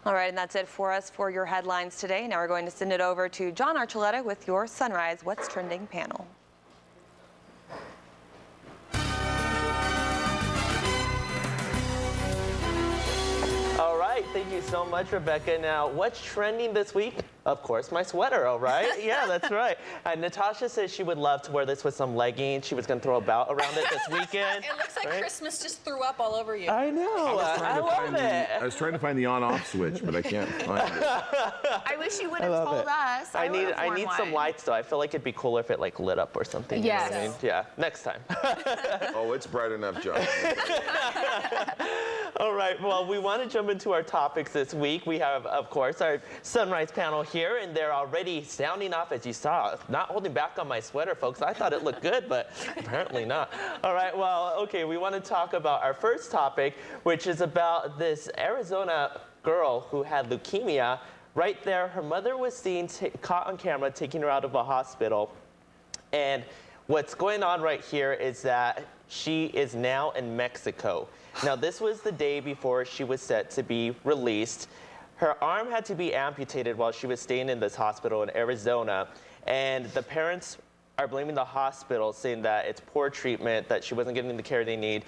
All right, and that's it for us for your headlines today. Now we're going to send it over to John Archuleta with your Sunrise What's Trending panel. All right, thank you so much, Rebecca. Now, what's trending this week? Of course, my sweater, all right? Yeah, that's right. Natasha says she would love to wear this with some leggings. She was going to throw a belt around it this weekend. It looks like Christmas just threw up all over you. I know. I love it. I was trying to find the on-off switch, but I can't find it. I wish you would have told us. I need some lights, though. I feel like it'd be cooler if it like lit up or something. Yes. You know what I mean? Yeah, next time. Oh, it's bright enough, John. All right, well, we want to jump into our topics this week. We have, of course, our Sunrise panel here, and they're already sounding off, as you saw. Not holding back on my sweater, folks. I thought it looked good, but apparently not. All right, well, okay, we want to talk about our first topic, which is about this Arizona girl who had leukemia. Right there, her mother was seen, caught on camera, taking her out of a hospital. And what's going on right here is that she is now in Mexico. Now, this was the day before she was set to be released. Her arm had to be amputated while she was staying in this hospital in Arizona. And the parents are blaming the hospital, saying that it's poor treatment, that she wasn't getting the care they need.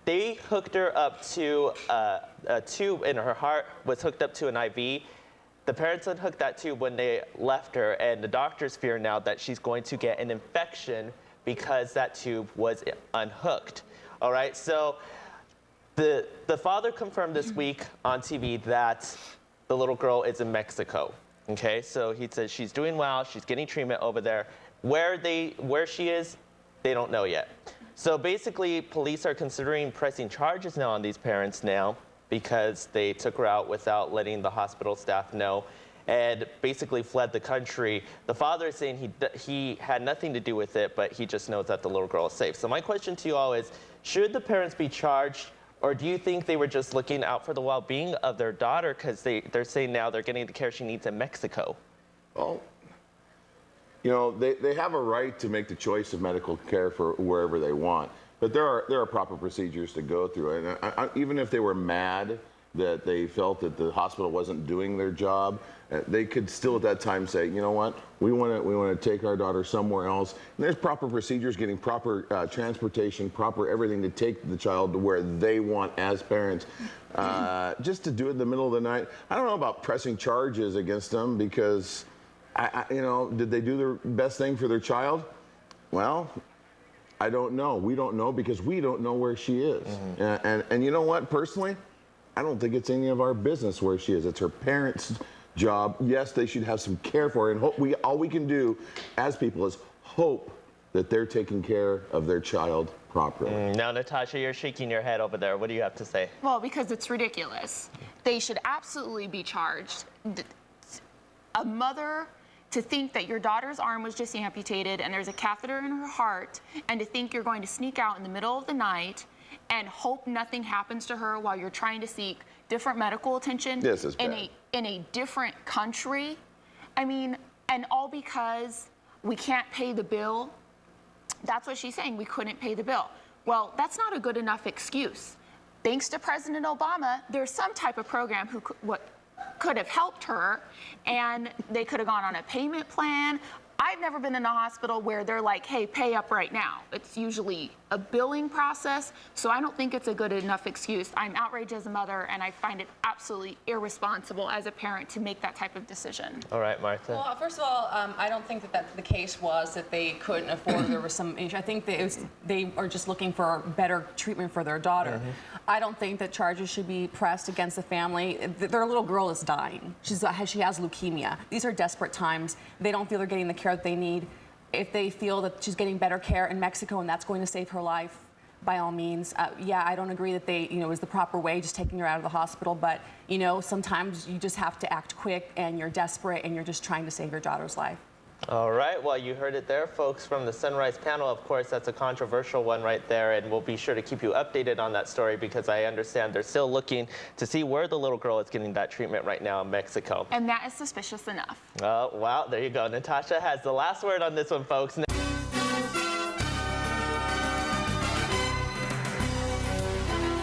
They hooked her up to a tube, and her heart was hooked up to an IV. The parents unhooked that tube when they left her, and the doctors fear now that she's going to get an infection because that tube was unhooked. All right, so the father confirmed this week on TV that the little girl is in Mexico. Okay, so he says she's doing well, she's getting treatment over there. Where she is, they don't know yet. So basically, police are considering pressing charges now on these parents now because they took her out without letting the hospital staff know and basically fled the country. The father is saying he had nothing to do with it, but he just knows that the little girl is safe. So my question to you all is, should the parents be charged, or do you think they were just looking out for the well-being of their daughter because they're saying now they're getting the care she needs in Mexico? Well, you know, they have a right to make the choice of medical care for wherever they want, but there are proper procedures to go through. And even if they were mad that they felt that the hospital wasn't doing their job, they could still at that time say, you know what, we want to take our daughter somewhere else. And there's proper procedures, getting proper transportation, proper everything to take the child to where they want as parents. Just to do it in the middle of the night, I don't know about pressing charges against them because, you know, did they do their best thing for their child? Well, I don't know. We don't know because we don't know where she is. Mm-hmm. And you know what, personally, I don't think it's any of our business where she is. It's her parents' job. Yes, they should have some care for her, and all we can do as people is hope that they're taking care of their child properly. Now, Natasha, you're shaking your head over there. What do you have to say? Well, because it's ridiculous. They should absolutely be charged. A mother to think that your daughter's arm was just amputated and there's a catheter in her heart, and to think you're going to sneak out in the middle of the night and hope nothing happens to her while you're trying to seek different medical attention in a different country. I mean, and all because we can't pay the bill. That's what she's saying, we couldn't pay the bill. Well, that's not a good enough excuse. Thanks to President Obama, there's some type of program could have helped her, and they could have gone on a payment plan. I've never been in a hospital where they're like, hey, pay up right now. It's usually a billing process, so I don't think it's a good enough excuse. I'm outraged as a mother, and I find it absolutely irresponsible as a parent to make that type of decision. All right, Martha. Well, first of all, I don't think that the case was that they couldn't afford. There was some issue. I think they are just looking for better treatment for their daughter. Mm-hmm. I don't think that charges should be pressed against the family. Their little girl is dying. She has leukemia. These are desperate times. They don't feel they're getting the care that they need. If they feel that she's getting better care in Mexico and that's going to save her life, by all means. Yeah, I don't agree that is the proper way, just taking her out of the hospital, but, sometimes you just have to act quick and you're desperate and you're just trying to save your daughter's life. All right, well, you heard it there, folks, from the Sunrise panel. Of course, that's a controversial one right there, and we'll be sure to keep you updated on that story because I understand they're still looking to see where the little girl is getting that treatment right now in Mexico. And that is suspicious enough. Oh, wow, there you go. Natasha has the last word on this one, folks.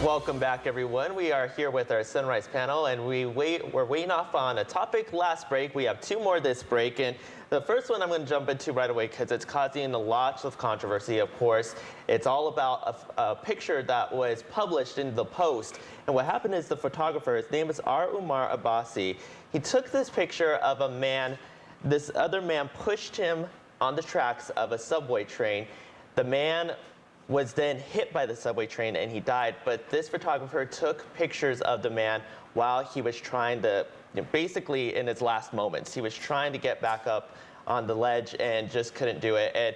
Welcome back, everyone. We are here with our Sunrise panel, and we're waiting off on a topic last break. We have 2 more this break, and the first one I'm going to jump into right away because it's causing a lot of controversy, of course. It's all about a picture that was published in the Post, and what happened is the photographer, his name is Umar Abbasi, he took this picture of a man. This other man pushed him on the tracks of a subway train. The man was then hit by the subway train and he died, but this photographer took pictures of the man while he was trying to, basically in his last moments, he was trying to get back up on the ledge and just couldn't do it. And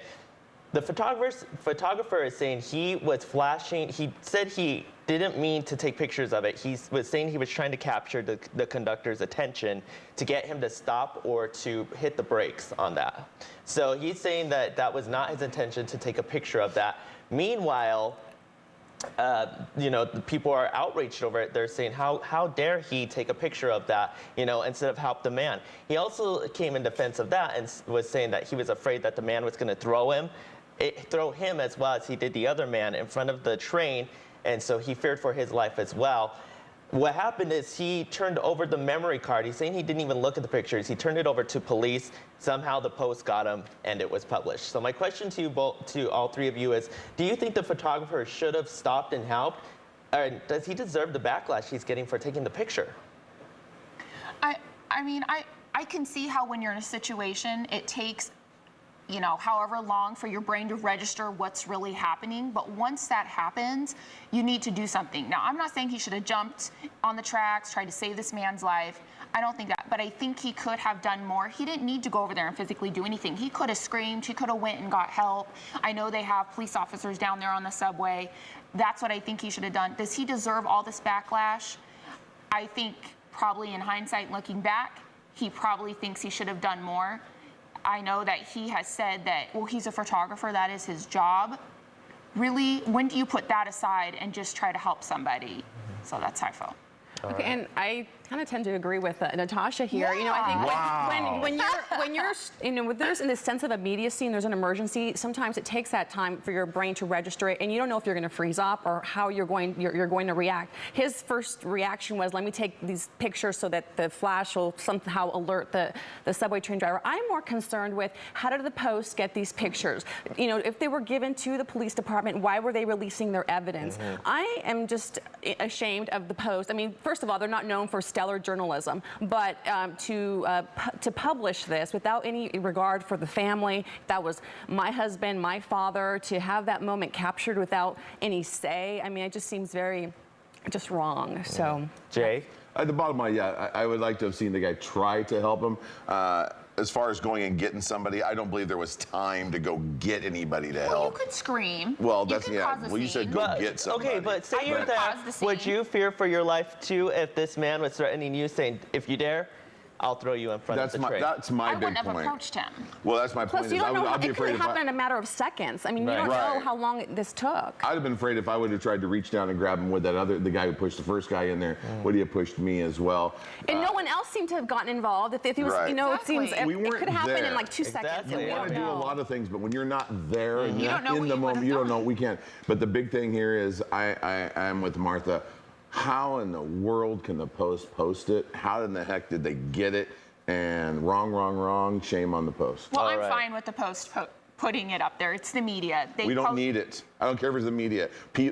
the photographer is saying he was flashing, he said he didn't mean to take pictures of it. He was saying he was trying to capture the conductor's attention to get him to stop or to hit the brakes on that. So he's saying that that was not his intention to take a picture of that. Meanwhile, the people are outraged over it. They're saying, how dare he take a picture of that, instead of help the man. He also came in defense of that and was saying that he was afraid that the man was going to throw him as well as he did the other man in front of the train, and so he feared for his life as well. What happened is he turned over the memory card. He's saying he didn't even look at the pictures. He turned it over to police. Somehow the Post got him and it was published. So my question to you both, to all 3 of you is, do you think the photographer should have stopped and helped? Or does he deserve the backlash he's getting for taking the picture? I mean, I can see how when you're in a situation, it takes however long for your brain to register what's really happening. But once that happens, you need to do something. Now, I'm not saying he should have jumped on the tracks, tried to save this man's life. I don't think that. But I think he could have done more. He didn't need to go over there and physically do anything. He could have screamed. He could have went and got help. I know they have police officers down there on the subway. That's what I think he should have done. Does he deserve all this backlash? I think probably in hindsight, looking back, he probably thinks he should have done more. I know that he has said that, well, he's a photographer, that is his job. Really, when do you put that aside and just try to help somebody? So that's how I felt. Okay, and I kind of tend to agree with Natasha here. Yeah. I think Wow. when you're when there's in this sense of immediacy and there's an emergency, sometimes it takes that time for your brain to register it, and you don't know if you're going to freeze up or how you're going to react. His first reaction was, let me take these pictures so that the flash will somehow alert the subway train driver. I'm more concerned with, how did the Post get these pictures? If they were given to the police department, why were they releasing their evidence? I am just ashamed of the Post. I mean, first of all, they're not known for stellar journalism, but to publish this without any regard for the family, that was my husband, my father, to have that moment captured without any say, I mean, it just seems very just wrong. So, Jay? At the bottom line, yeah, I would like to have seen the guy try to help him. As far as going and getting somebody, I don't believe there was time to go get anybody to Well, help. you could scream. Well, You that's, could yeah. cause a Well, you said scene. go get somebody. Okay, but say I you're would there, cause the would scene. you fear for your life too if this man was threatening you, saying, if you dare, I'll throw you in front of the train? That's my I big wouldn't have point. approached him. Well, that's my point. plus you don't know, I'd be it afraid could if happen in a matter of seconds. I mean, you don't know Right. how long this took. I'd have been afraid if I would have tried to reach down and grab him with the guy who pushed the first guy in there, would he have pushed me as well? And no one else seemed to have gotten involved. If he was, Right. it seems Exactly. it We weren't could happen there. in like 2 seconds. Exactly. And We we want don't to do a know. lot of things, but when you're not there and You you're don't know in what the you moment, would've you don't done. know. We can't. But the big thing here is I'm with Martha. How in the world can the Post post it? How in the heck did they get it? And wrong. Shame on the Post. Well, I'm right. fine with the Post putting it up there. It's the media. We don't need it. I don't care if it's the media.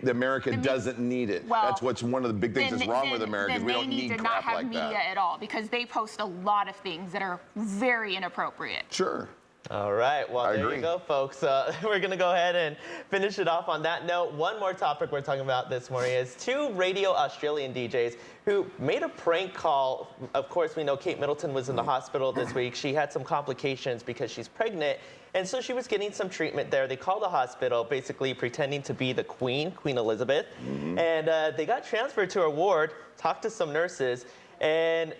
America doesn't need it. Well, that's what's one of the big things that's wrong with America. Then We they don't need need to not crap have like media that. at all, because they post a lot of things that are very inappropriate. Sure. All right, well, there agree. you go, folks. We're going to go ahead and finish it off on that note. One more topic we're talking about this morning is 2 radio Australian DJs who made a prank call. Of course, we know Kate Middleton was in the hospital this week. She had some complications because she's pregnant, and so she was getting some treatment there. They called the hospital, basically pretending to be the Queen Elizabeth, and they got transferred to her ward, talked to some nurses, and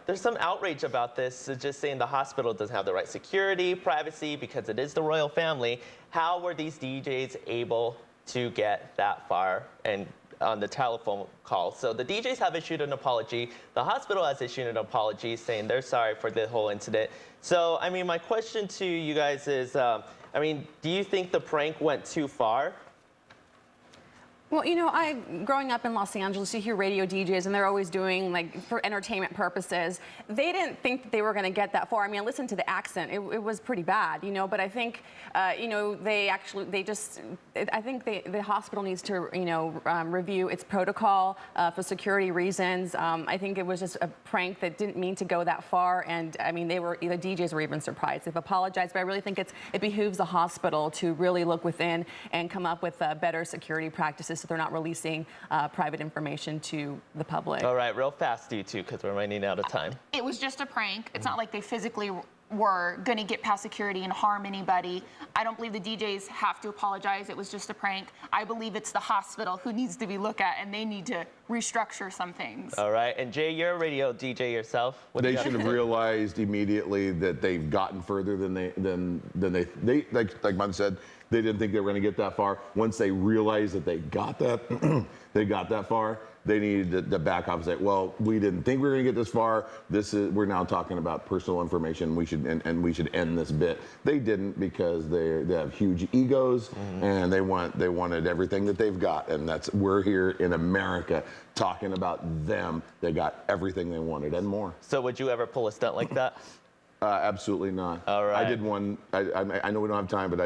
there's some outrage about this, just saying the hospital doesn't have the right security, privacy, because it is the royal family. How were these DJs able to get that far and on the telephone call? So the DJs have issued an apology. The hospital has issued an apology saying they're sorry for the whole incident. So, I mean, my question to you guys is, do you think the prank went too far? Well, you know, growing up in Los Angeles, you hear radio DJs, and they're always doing, like, for entertainment purposes. They didn't think that they were going to get that far. I mean, I listened to the accent. It was pretty bad, you know, but I think, you know, I think the hospital needs to, you know, review its protocol for security reasons. I think it was just a prank that didn't mean to go that far, and, I mean, the DJs were even surprised. They've apologized, but I really think it behooves the hospital to really look within and come up with better security practices so they're not releasing private information to the public. All right, real fast, you two, because we're running out of time. It was just a prank. It's not like they physically were going to get past security and harm anybody. I don't believe the DJs have to apologize. It was just a prank. I believe it's the hospital who needs to be looked at, and they need to restructure some things. All right, and Jay, you're a radio DJ yourself. What They should have realized immediately that they've gotten further than they like Mom said. They didn't think they were going to get that far. Once they realized that they got that far, they needed to back off and say, well, we didn't think we were going to get this far. We're now talking about personal information. We should end this bit. They didn't, because they have huge egos, and they wanted everything that they've got, and we're here in America talking about them. They got everything they wanted and more. So would you ever pull a stunt like that? Absolutely not. All right. I did one. I know we don't have time, but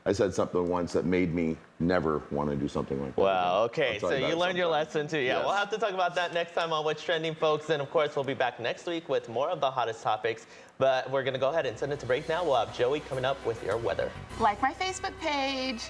I said something once that made me never want to do something like that. Wow. Okay. I'll tell So you you about learned your sometime. lesson too. Yeah. Yes. We'll have to talk about that next time on What's Trending, folks. And of course, we'll be back next week with more of the hottest topics. But we're gonna go ahead and send it to break now. We'll have Joey coming up with your weather. Like my Facebook page.